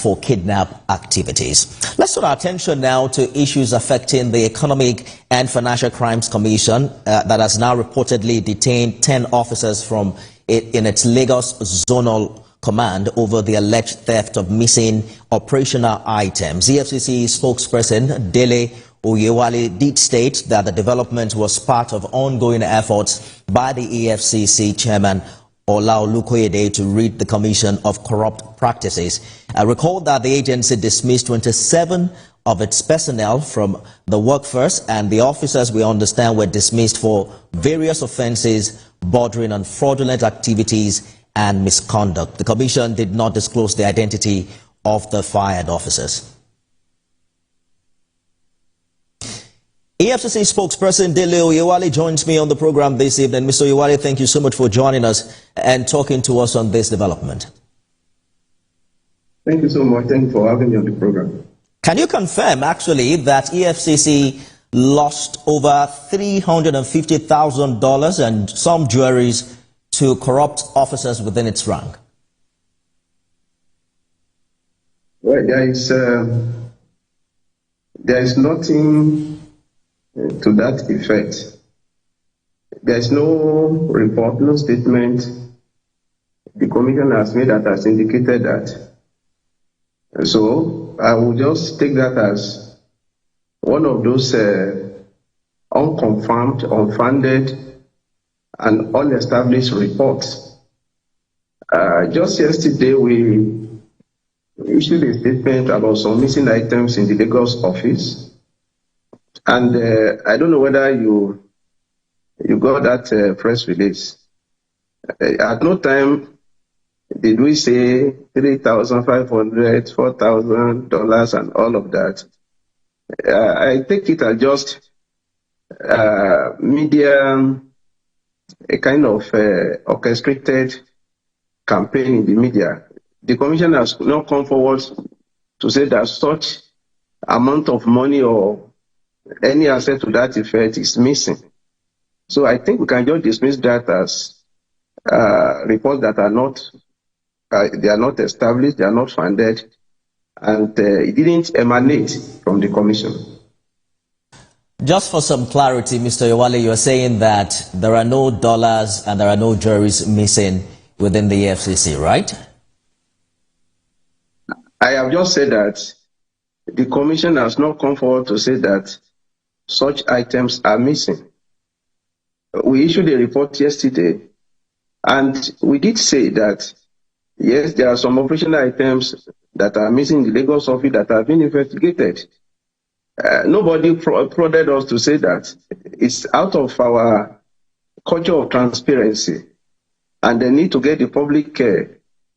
for kidnap activities. Let's turn our attention now to issues affecting the Economic and Financial Crimes Commission that has now reportedly detained 10 officers from in its Lagos Zonal Command over the alleged theft of missing operational items. EFCC spokesperson Dele Oyewale did state that the development was part of ongoing efforts by the EFCC chairman Ola Olukoyede to rid the commission of corrupt practices. I recall that the agency dismissed 27 of its personnel from the workforce, and the officers, we understand, were dismissed for various offenses bordering on fraudulent activities and misconduct. The commission did not disclose the identity of the fired officers. EFCC spokesperson Dele Oyewale joins me on the program this evening. Mr. Oyewale, thank you so much for joining us and talking to us on this development. Thank you so much. Thank you for having me on the program. Can you confirm, actually, that EFCC lost over $350,000 and some jewelries to corrupt officers within its rank? Well, there is nothing to that effect. There is no report, no statement the commission has made that has indicated that. So I will just take that as one of those unconfirmed, unfounded, and unestablished reports. Just yesterday, we issued a statement about some missing items in the Lagos office. And I don't know whether you got that press release. At no time did we say $3,500, $4,000 and all of that. I take it as just media, a kind of orchestrated campaign in the media. The commission has not come forward to say that such amount of money or any asset to that effect is missing. So I think we can just dismiss that as reports that are not they are not established, they are not funded, and it didn't emanate from the commission. Just for some clarity, Mr. Oyewale, you are saying that there are no dollars and there are no jewelries missing within the EFCC, right? I have just said that the commission has not come forward to say that such items are missing. We issued a report yesterday, and we did say that, yes, there are some operational items that are missing in the Lagos office that have been investigated. Nobody prodded us to say that. It's out of our culture of transparency and the need to get the public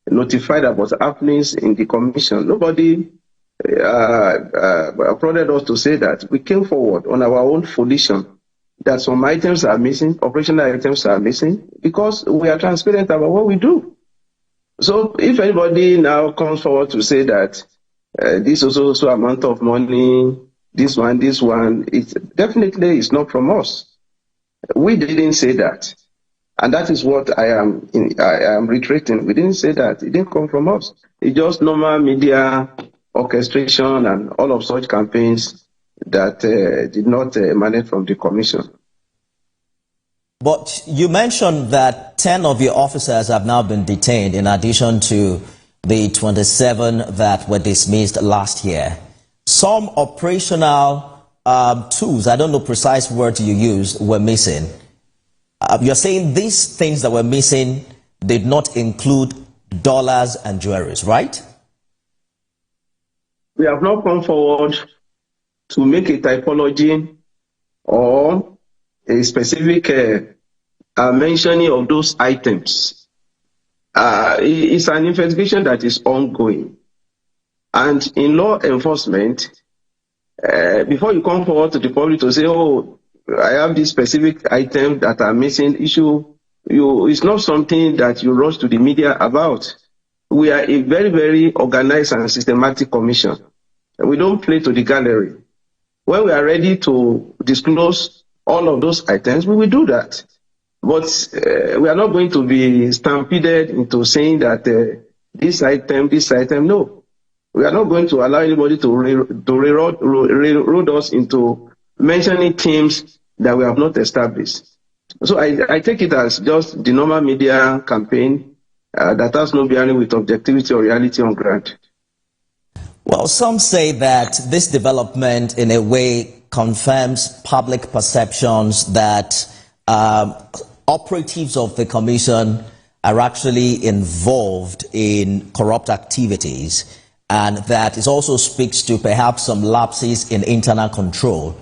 notified about happenings in the commission. Nobody prodded us to say that. We came forward on our own volition that some items are missing, operational items are missing, because we are transparent about what we do. So if anybody now comes forward to say that this is also amount of money, this one, it definitely is not from us. We didn't say that. And that is what I am reiterating. We didn't say that. It didn't come from us. It's just normal media orchestration and all of such campaigns that did not emanate from the commission. But you mentioned that 10 of your officers have now been detained in addition to the 27 that were dismissed last year. Some operational tools, I don't know precise words you used, were missing. You're saying these things that were missing did not include dollars and jewelries, right? We have not come forward to make a typology or a specific mentioning of those items. It's an investigation that is ongoing. And in law enforcement, before you come forward to the public to say, oh, I have these specific items that are missing, it's not something that you rush to the media about. We are a very, very organized and systematic commission. We don't play to the gallery. When we are ready to disclose all of those items, we will do that. But we are not going to be stampeded into saying that this item, no. We are not going to allow anybody to railroad us into mentioning teams that we have not established. So I take it as just the normal media campaign that has no bearing with objectivity or reality on ground. Well, some say that this development in a way confirms public perceptions that operatives of the commission are actually involved in corrupt activities, and that it also speaks to perhaps some lapses in internal control.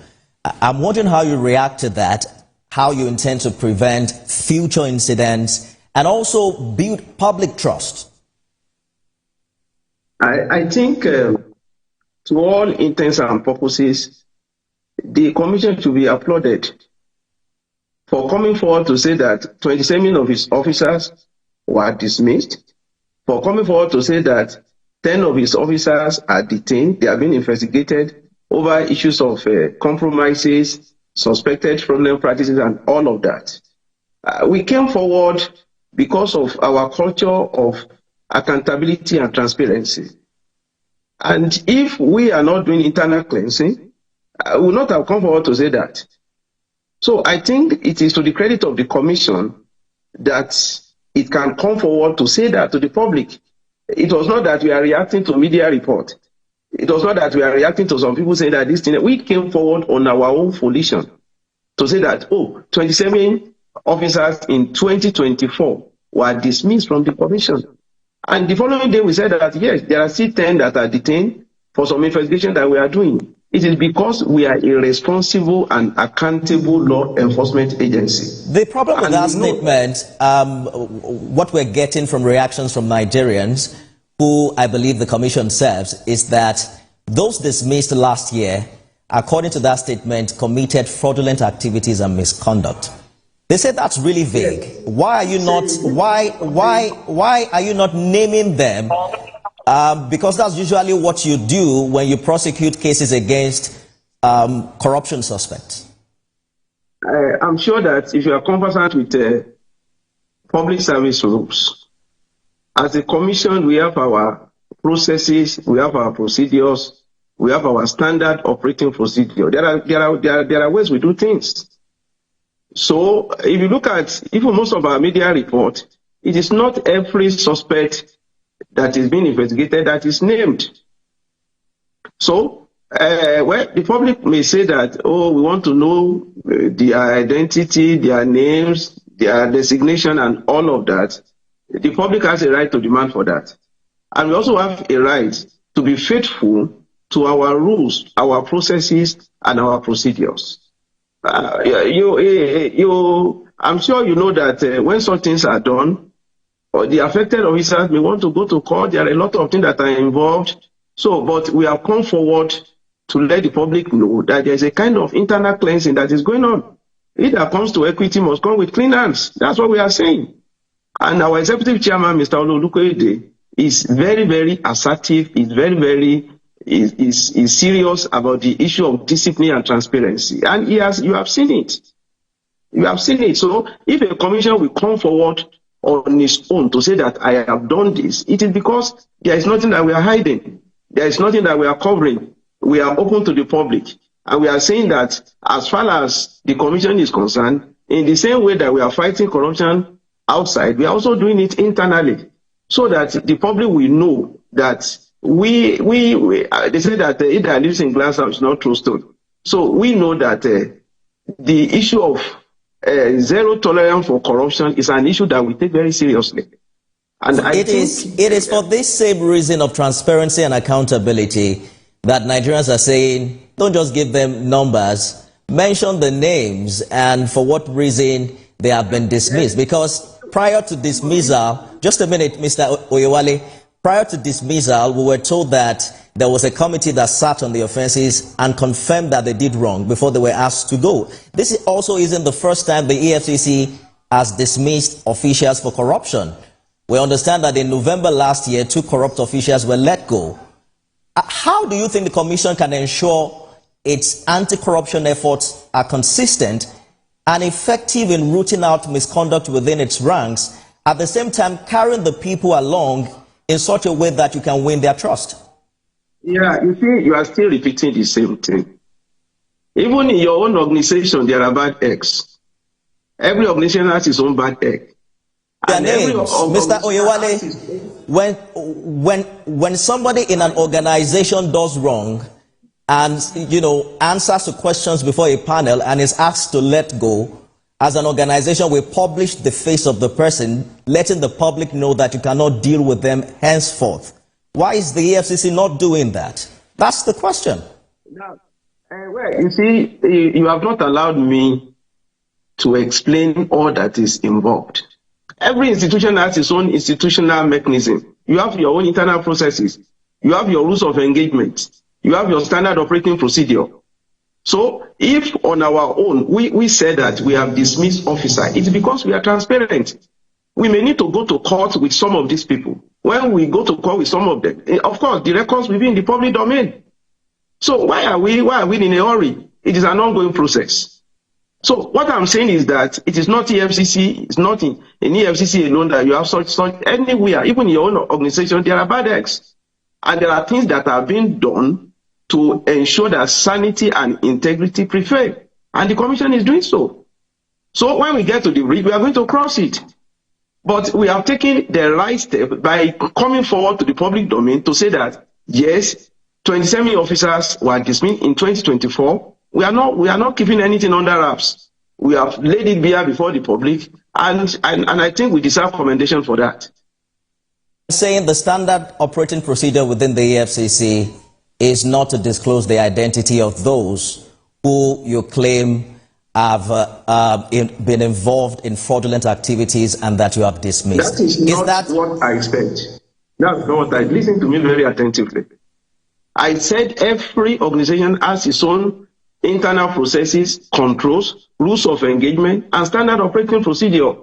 I'm wondering how you react to that, how you intend to prevent future incidents and also build public trust. I think to all intents and purposes, the commission should be applauded for coming forward to say that 27 of its officers were dismissed, for coming forward to say that 10 of his officers are detained. They are being investigated over issues of compromises, suspected fraudulent practices, and all of that. We came forward because of our culture of accountability and transparency. And if we are not doing internal cleansing, we would not have come forward to say that. So I think it is to the credit of the commission that it can come forward to say that to the public. It was not that we are reacting to media report. It was not that we are reacting to some people saying that this thing. We came forward on our own volition to say that, 27 officers in 2024 were dismissed from the commission. And the following day we said that, yes, there are still 10 that are detained for some investigation that we are doing. It is because we are a responsible and accountable law enforcement agency. The problem with that statement, what we're getting from reactions from Nigerians, who I believe the commission serves, is that those dismissed last year, according to that statement, committed fraudulent activities and misconduct. They said that's really vague. Why are you not? Why are you not naming them? Because that's usually what you do when you prosecute cases against corruption suspects. I'm sure that if you are conversant with public service rules, as a commission, we have our processes, we have our procedures, we have our standard operating procedure. There are ways we do things. So if you look at even most of our media report, it is not every suspect that is being investigated that is named. So the public may say that, we want to know their identity, their names, their designation, and all of that. The public has a right to demand for that. And we also have a right to be faithful to our rules, our processes, and our procedures. I'm sure you know that when such things are done, the affected officers may want to go to court. There are a lot of things that are involved. But we have come forward to let the public know that there is a kind of internal cleansing that is going on. It that comes to equity must come with clean hands. That's what we are saying. And our executive chairman, Mr. Ololukoyede, is very, very assertive. Is serious about the issue of discipline and transparency. And you have seen it. You have seen it. So if a commission will come forward on its own to say that I have done this, it is because there is nothing that we are hiding. There is nothing that we are covering. We are open to the public. And we are saying that as far as the commission is concerned, in the same way that we are fighting corruption outside, we are also doing it internally so that the public will know that they say that it that lives in glass house is not true stone. So we know that the issue of zero tolerance for corruption is an issue that we take very seriously. And it is for this same reason of transparency and accountability that Nigerians are saying, don't just give them numbers, mention the names and for what reason they have been dismissed. Because prior to dismissal, just a minute, Mr. Oyewale, prior to dismissal, we were told that there was a committee that sat on the offenses and confirmed that they did wrong before they were asked to go. This also isn't the first time the EFCC has dismissed officials for corruption. We understand that in November last year, 2 corrupt officials were let go. How do you think the commission can ensure its anti-corruption efforts are consistent and effective in rooting out misconduct within its ranks, at the same time carrying the people along in such a way that you can win their trust? Yeah, you see, you are still repeating the same thing. Even in your own organization, there are bad eggs. Every organization has its own bad egg. Their And every names, Mr. Oyewale, when somebody in an organization does wrong and answers to questions before a panel and is asked to let go, as an organization, we publish the face of the person, letting the public know that you cannot deal with them henceforth. Why is the EFCC not doing that? That's the question. Now, well, you see, you have not allowed me to explain all that is involved. Every institution has its own institutional mechanism. You have your own internal processes. You have your rules of engagement. You have your standard operating procedure. So if on our own we said that we have dismissed officer, it's because we are transparent. We may need to go to court with some of these people. When we go to court with some of them, of course, the records will be in the public domain. So why are we in a hurry? It is an ongoing process. So what I'm saying is that it is not EFCC, it's not in EFCC alone that you have such anywhere, even in your own organization, there are bad eggs. And there are things that are being done to ensure that sanity and integrity prevail. And the commission is doing so. So when we get to the bridge, we are going to cross it. But we have taken the right step by coming forward to the public domain to say that, yes, 27 officers were dismissed in 2024. We are not keeping anything under wraps. We have laid it bare before the public, and I think we deserve commendation for that. Saying the standard operating procedure within the EFCC is not to disclose the identity of those who you claim have been involved in fraudulent activities and that you have dismissed. That is not what I expect. That's not what I listen to me very attentively. I said every organization has its own internal processes, controls, rules of engagement, and standard operating procedure.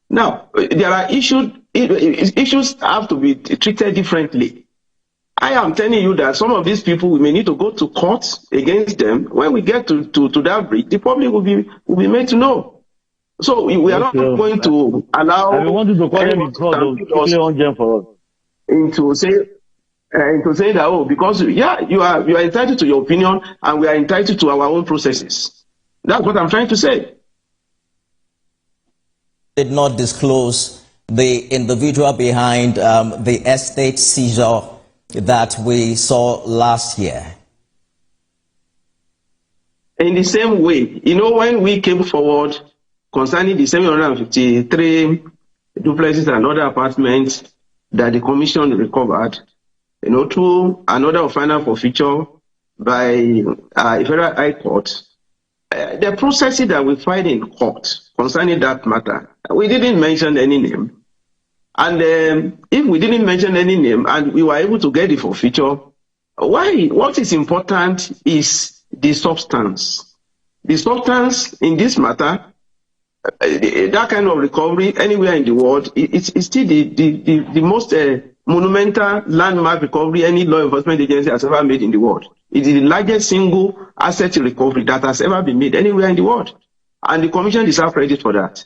Now, there are issues have to be treated differently. I am telling you that some of these people, we may need to go to court against them. When we get to that bridge, the public will be made to know. So we are not going to allow. I wanted to call them for us. Into saying that, because you are entitled to your opinion and we are entitled to our own processes. That's what I'm trying to say. Did not disclose the individual behind the estate seizure that we saw last year. In the same way, when we came forward concerning the 753 duplexes and other apartments that the commission recovered, through another final forfeiture by a federal high court, the processes that we filed in court concerning that matter, we didn't mention any name. And if we didn't mention any name and we were able to get the forfeiture, what is important is the substance. The substance in this matter, that kind of recovery anywhere in the world, it's still the most monumental landmark recovery any law enforcement agency has ever made in the world. It is the largest single asset recovery that has ever been made anywhere in the world. And the commission deserves credit for that.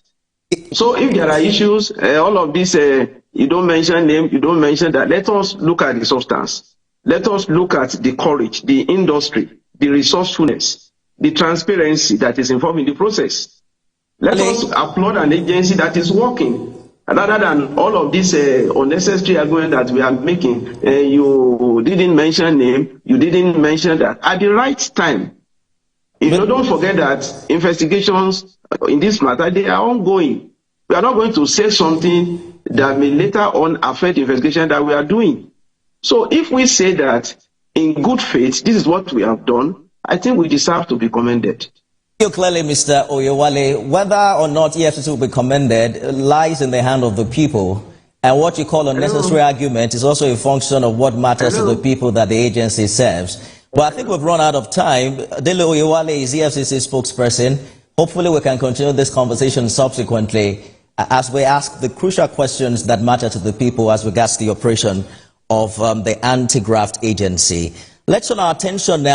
So if there are issues, all of this, you don't mention name, you don't mention that, let us look at the substance. Let us look at the courage, the industry, the resourcefulness, the transparency that is involved in the process. Let us applaud an agency that is working, rather than all of this unnecessary argument that we are making. You didn't mention name, you didn't mention that. At the right time, don't forget that investigations in this matter, they are ongoing. We are not going to say something that may later on affect the investigation that we are doing. So if we say that in good faith, this is what we have done, I think we deserve to be commended. Clearly, Mr. Oyewale, whether or not EFCC will be commended lies in the hand of the people. And what you call unnecessary argument is also a function of what matters to the people that the agency serves. But I think we've run out of time. Dele Oyewale is EFCC spokesperson. Hopefully we can continue this conversation subsequently as we ask the crucial questions that matter to the people as regards the operation of the anti-graft agency. Let's turn our attention now